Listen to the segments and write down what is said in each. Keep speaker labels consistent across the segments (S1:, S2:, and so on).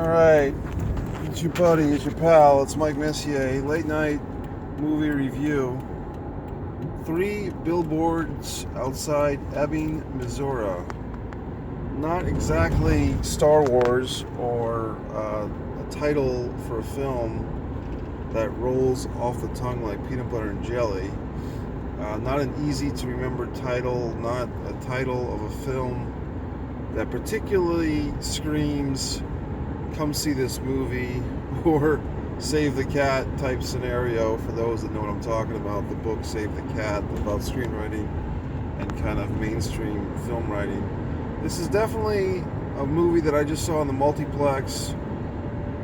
S1: Alright, it's your buddy, it's your pal, it's Mike Messier, late night movie review. 3 Billboards Outside Ebbing, Missouri. Not exactly Star Wars or a title for a film that rolls off the tongue like peanut butter and jelly. Not an easy to remember title, not a title of a film that particularly screams come see this movie or Save the Cat type scenario. For those that know what I'm talking about, the book Save the Cat, about screenwriting and kind of mainstream film writing. This is definitely a movie that I just saw in the multiplex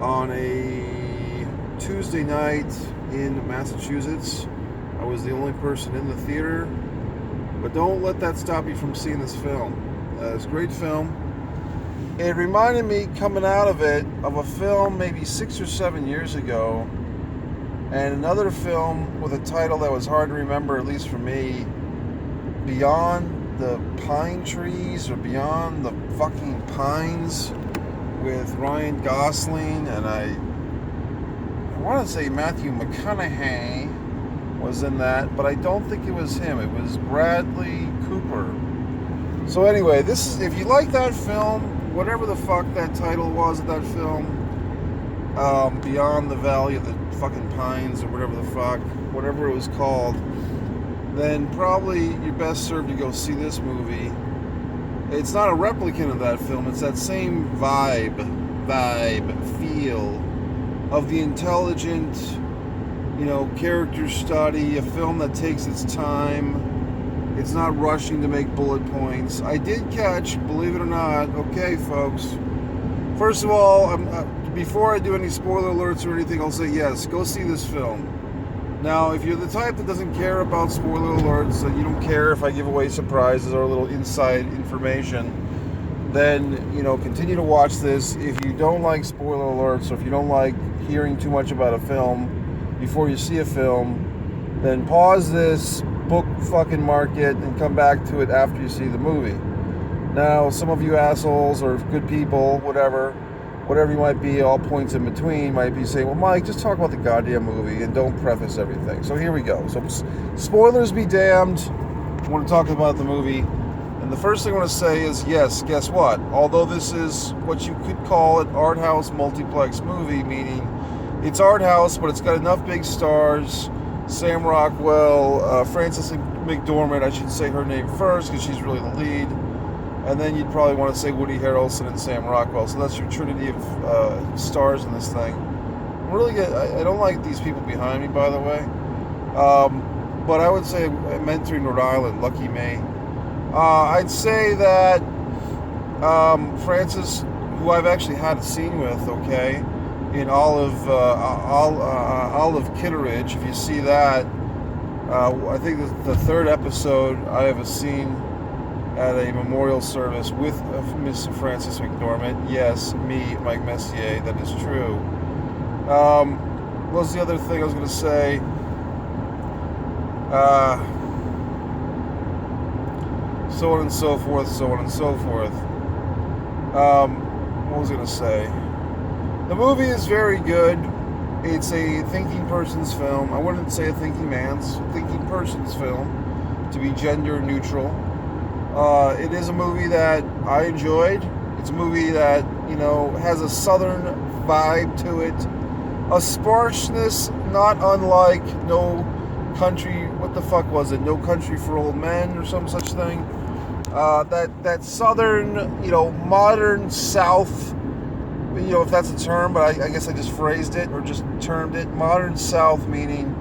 S1: on a Tuesday night in Massachusetts. I was the only person in the theater, but don't let that stop you from seeing this film. It's a great film. It reminded me, coming out of it, of a film maybe 6 or 7 years ago, and another film with a title that was hard to remember, at least for me, Beyond the Pine Trees, or Beyond the fucking Pines, with Ryan Gosling, and I want to say Matthew McConaughey was in that, but I don't think it was him. It was Bradley Cooper. So anyway, this is, if you like that film, whatever the fuck that title was of that film, Beyond the Valley of the fucking Pines, or whatever the fuck, whatever it was called, then probably you're best served to go see this movie. It's not a replicant of that film. It's that same vibe, feel of the intelligent, character study, a film that takes its time. It's not rushing to make bullet points. I did catch, believe it or not, okay, folks. First of all, before I do any spoiler alerts or anything, I'll say yes, go see this film. Now, if you're the type that doesn't care about spoiler alerts, and you don't care if I give away surprises or a little inside information, then, continue to watch this. If you don't like spoiler alerts, or if you don't like hearing too much about a film before you see a film, then pause this, book fucking market, and come back to it after you see the movie. Now, some of you assholes or good people, whatever you might be, all points in between, might be saying, well, Mike, just talk about the goddamn movie and don't preface everything. So here we go. So spoilers be damned. I want to talk about the movie. And the first thing I want to say is, yes, guess what? Although this is what you could call an art house multiplex movie, meaning it's art house, but it's got enough big stars. Sam Rockwell, Frances McDormand, I should say her name first because she's really the lead. And then you'd probably want to say Woody Harrelson and Sam Rockwell. So that's your trinity of stars in this thing. I don't like these people behind me, by the way. But I would say I'm mentoring Rhode Island, lucky me. I'd say that Frances, who I've actually had a scene with, okay, in Olive Kitteridge, if you see that, I think the third episode, I have a scene at a memorial service with Miss Frances McDormand. Yes, me, Mike Messier, that is true. What was the other thing I was going to say? So on and so forth, What was I going to say? The movie is very good. It's a thinking person's film. I wouldn't say a thinking person's film, to be gender neutral. It is a movie that I enjoyed. It's a movie that, has a southern vibe to it. A sparseness not unlike No Country, what the fuck was it? No Country for Old Men or some such thing. That southern, modern South, if that's a term, but I guess I just phrased it or just termed it. Modern South, meaning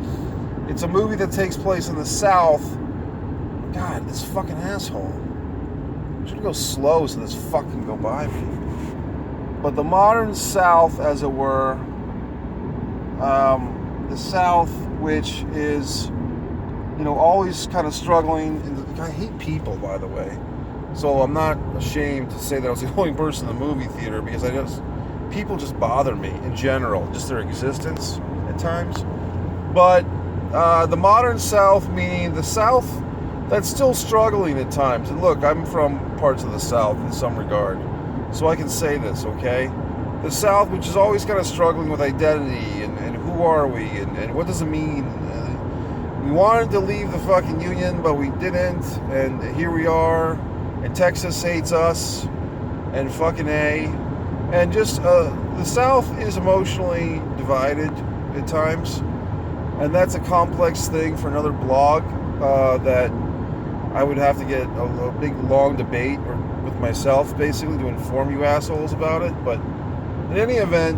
S1: it's a movie that takes place in the South. God, this fucking asshole. I should go slow so this fucking go by me. But the modern South, as it were, the South, which is, always kind of struggling. I hate people, by the way. So I'm not ashamed to say that I was the only person in the movie theater, because people just bother me in general, just their existence at times. But the modern South, meaning the South that's still struggling at times. And look, I'm from parts of the South in some regard, so I can say this, okay? the South, which is always kind of struggling with identity and who are we and what does it mean. We wanted to leave the fucking Union, but we didn't, and here we are, and Texas hates us, and fucking A. And just, the South is emotionally divided at times, and that's a complex thing for another blog that I would have to get a big, long debate with myself, basically, to inform you assholes about it. But in any event,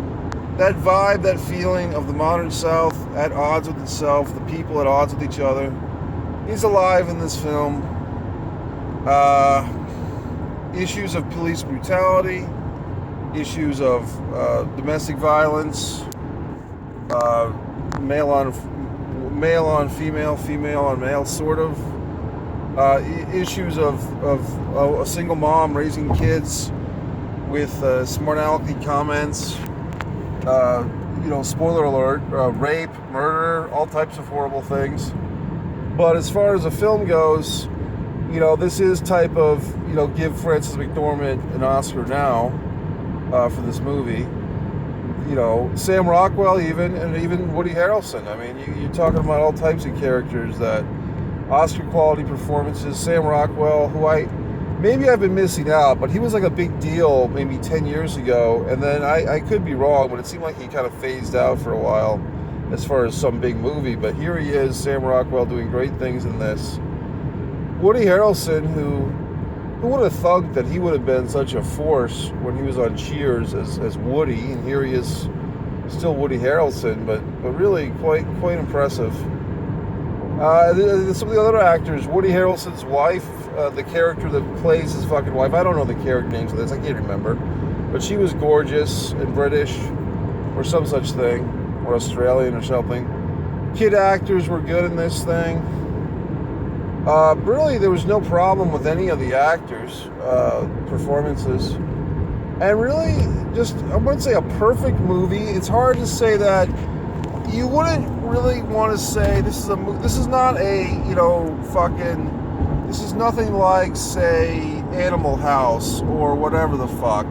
S1: that vibe, that feeling of the modern South at odds with itself, the people at odds with each other, is alive in this film. Issues of police brutality, issues of domestic violence, male on female, female on male, sort of. Issues of a single mom raising kids with smart alecky comments. Spoiler alert, rape, murder, all types of horrible things. But as far as the film goes, this is type of, give Frances McDormand an Oscar now for this movie. Sam Rockwell and even Woody Harrelson. I mean, you're talking about all types of characters that Oscar quality performances. Sam Rockwell, who maybe I've been missing out, but he was like a big deal maybe 10 years ago, and then I could be wrong, but it seemed like he kind of phased out for a while as far as some big movie. But here he is, Sam Rockwell, doing great things in this. Woody Harrelson, who would have thought that he would have been such a force when he was on Cheers as Woody, and here he is, still Woody Harrelson, but really quite impressive. Some of the other actors, Woody Harrelson's wife, the character that plays his fucking wife, I don't know the character names of this, I can't remember, but she was gorgeous and British, or some such thing, or Australian or something. Kid actors were good in this thing. Really, there was no problem with any of the actors' performances. And really, just, I wouldn't say a perfect movie. It's hard to say that. You wouldn't really want to say this is not a, this is nothing like, say, Animal House or whatever the fuck.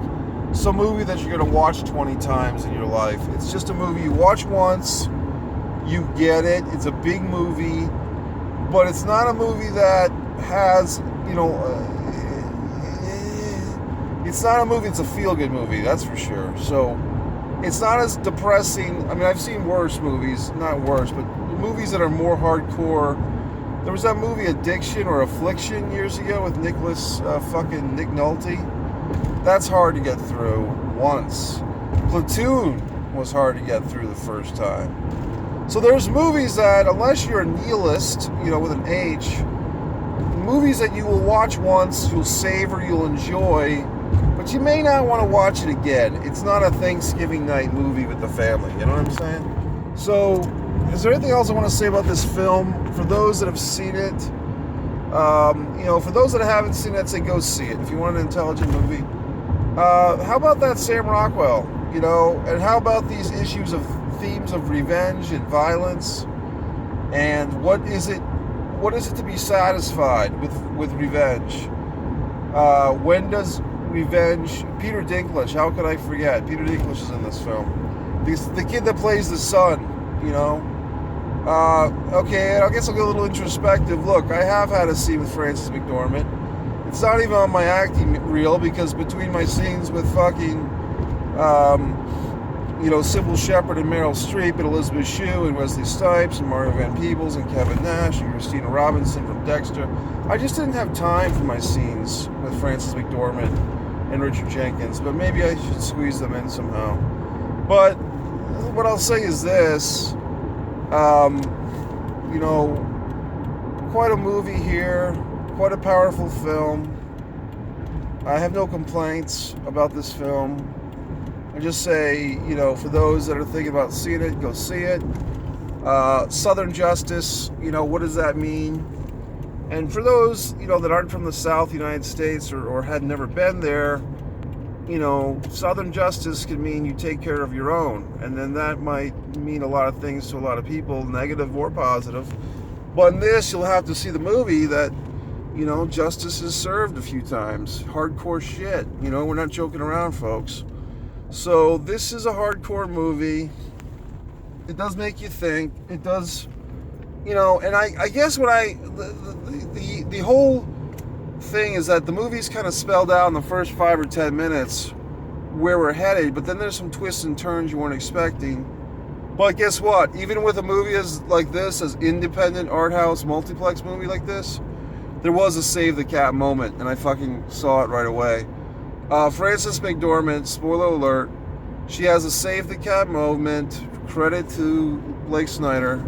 S1: Some movie that you're going to watch 20 times in your life. It's just a movie you watch once, you get it, it's a big movie, but it's not a movie that has, it's not a movie, it's a feel-good movie, that's for sure. So, it's not as depressing. I mean, I've seen worse movies, not worse, but movies that are more hardcore. There was that movie Addiction or Affliction years ago with Nick Nolte. That's hard to get through once. Platoon was hard to get through the first time. So there's movies that, unless you're a nihilist, with an H, movies that you will watch once, you'll savor, you'll enjoy, but you may not want to watch it again. It's not a Thanksgiving night movie with the family. You know what I'm saying? So, is there anything else I want to say about this film? For those that have seen it, for those that haven't seen it, I'd say go see it. If you want an intelligent movie. How about that Sam Rockwell? And how about these themes of revenge and violence? And what is it to be satisfied with revenge? When does revenge... Peter Dinklage, how could I forget? Peter Dinklage is in this film. The kid that plays the son, okay, I guess I'll get a little introspective. Look, I have had a scene with Frances McDormand. It's not even on my acting reel, because between my scenes with fucking, Sybil Shepherd and Meryl Streep and Elizabeth Shue and Wesley Snipes and Mario Van Peebles and Kevin Nash and Christina Robinson from Dexter, I just didn't have time for my scenes with Frances McDormand and Richard Jenkins, but maybe I should squeeze them in somehow. But what I'll say is this, quite a movie here, quite a powerful film. I have no complaints about this film. I just say, for those that are thinking about seeing it, go see it. Southern Justice, what does that mean? And for those, that aren't from the South United States or had never been there, Southern Justice can mean you take care of your own. And then that might mean a lot of things to a lot of people, negative or positive. But in this, you'll have to see the movie that, justice is served a few times. Hardcore shit. We're not joking around, folks. So this is a hardcore movie. It does make you think. It does, and I guess what the whole thing is that the movie's kind of spelled out in the first 5 or 10 minutes where we're headed, but then there's some twists and turns you weren't expecting. But guess what? Even with a movie like this, as independent art house multiplex movie like this, there was a save the cat moment, and I fucking saw it right away. Frances McDormand, spoiler alert, she has a save the cat moment. Credit to Blake Snyder.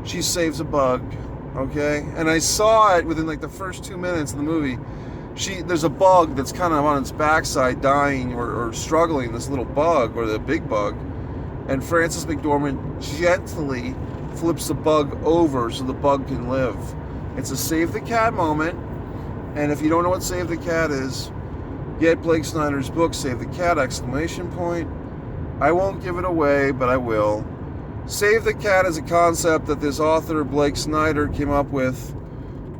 S1: She saves a bug, okay? And I saw it within like the first 2 minutes of the movie. There's a bug that's kind of on its backside dying or struggling, this little bug, or the big bug. And Frances McDormand gently flips the bug over so the bug can live. It's a save the cat moment. And if you don't know what save the cat is, get Blake Snyder's book, Save the Cat, ! I won't give it away, but I will. Save the cat is a concept that this author, Blake Snyder, came up with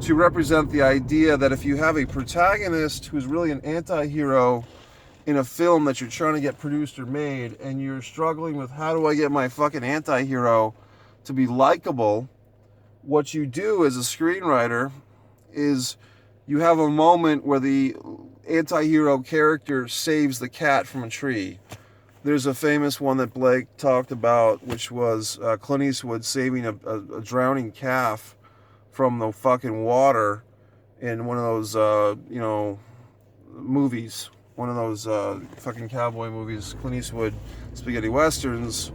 S1: to represent the idea that if you have a protagonist who's really an anti-hero in a film that you're trying to get produced or made, and you're struggling with how do I get my fucking anti-hero to be likable, what you do as a screenwriter is you have a moment where the anti-hero character saves the cat from a tree. There's a famous one that Blake talked about, which was Clint Eastwood saving a drowning calf from the fucking water in one of those, movies. One of those fucking cowboy movies, Clint Eastwood spaghetti westerns,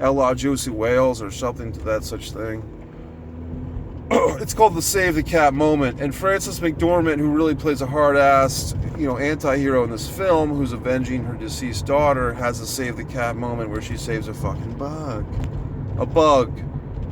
S1: A La Juicy Whales or something to that such thing. It's called the Save the Cat moment, and Frances McDormand, who really plays a hard-assed, anti-hero in this film, who's avenging her deceased daughter, has a Save the Cat moment where she saves a fucking bug. A bug.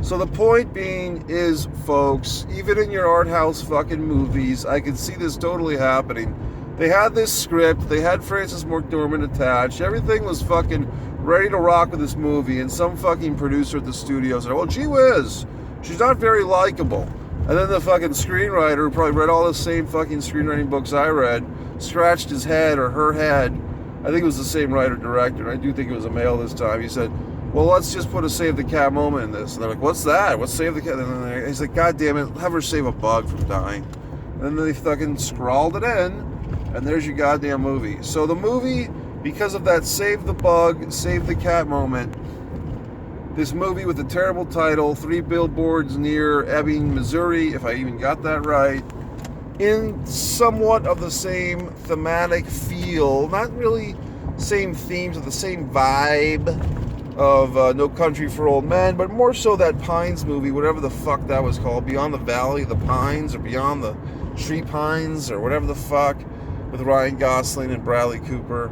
S1: So the point being is, folks, even in your art house fucking movies, I can see this totally happening. They had this script, they had Frances McDormand attached, everything was fucking ready to rock with this movie, and some fucking producer at the studio said, well, gee whiz, she's not very likable. And then the fucking screenwriter, who probably read all the same fucking screenwriting books I read, scratched his head or her head. I think it was the same writer-director. I do think it was a male this time. He said, well, let's just put a Save the Cat moment in this. And they're like, what's that? What's Save the Cat? And he's like, God damn it, have her save a bug from dying. And then they fucking scrawled it in, and there's your goddamn movie. So the movie, because of that Save the Bug, Save the Cat moment, this movie with a terrible title, 3 billboards near Ebbing, Missouri, if I even got that right, in somewhat of the same thematic feel, not really same themes, but the same vibe of No Country for Old Men, but more so that Pines movie, whatever the fuck that was called, Beyond the Valley of the Pines, or Beyond the Tree Pines, or whatever the fuck, with Ryan Gosling and Bradley Cooper.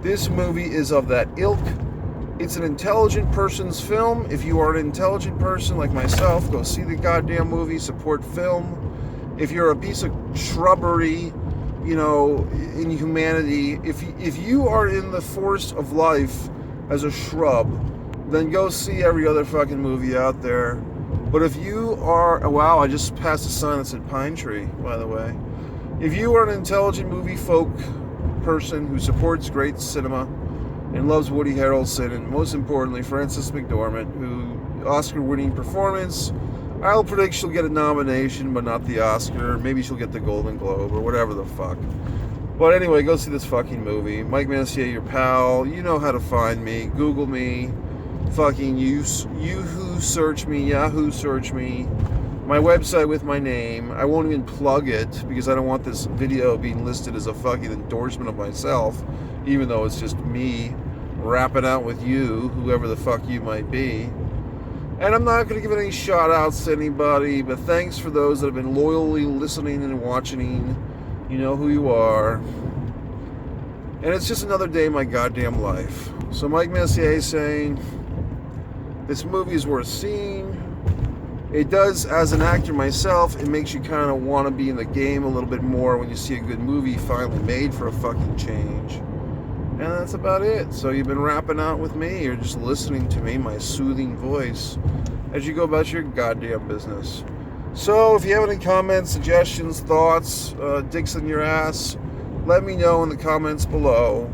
S1: This movie is of that ilk. It's an intelligent person's film. If you are an intelligent person like myself, go see the goddamn movie, support film. If you're a piece of shrubbery, in humanity, if you are in the forest of life as a shrub, then go see every other fucking movie out there. But if you are, wow, I just passed a sign that said Pine Tree, by the way. If you are an intelligent movie folk person who supports great cinema, and loves Woody Harrelson, and most importantly, Frances McDormand, who Oscar-winning performance. I'll predict she'll get a nomination, but not the Oscar. Maybe she'll get the Golden Globe, or whatever the fuck. But anyway, go see this fucking movie. Mike Messier, your pal. You know how to find me. Google me. Fucking Yahoo search me. My website with my name. I won't even plug it, because I don't want this video being listed as a fucking endorsement of myself, even though it's just me rapping out with you, whoever the fuck you might be. And I'm not going to give any shout outs to anybody, but thanks for those that have been loyally listening and watching. You know who you are. And it's just another day in my goddamn life. So Mike Messier saying, this movie is worth seeing. It does, as an actor myself, it makes you kind of want to be in the game a little bit more when you see a good movie finally made for a fucking change. And that's about it. So you've been rapping out with me, or just listening to me, my soothing voice, as you go about your goddamn business. So if you have any comments, suggestions, thoughts, dicks in your ass, let me know in the comments below.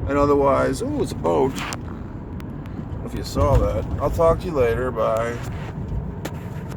S1: And otherwise, oh, it's a boat. I don't know if you saw that. I'll talk to you later. Bye.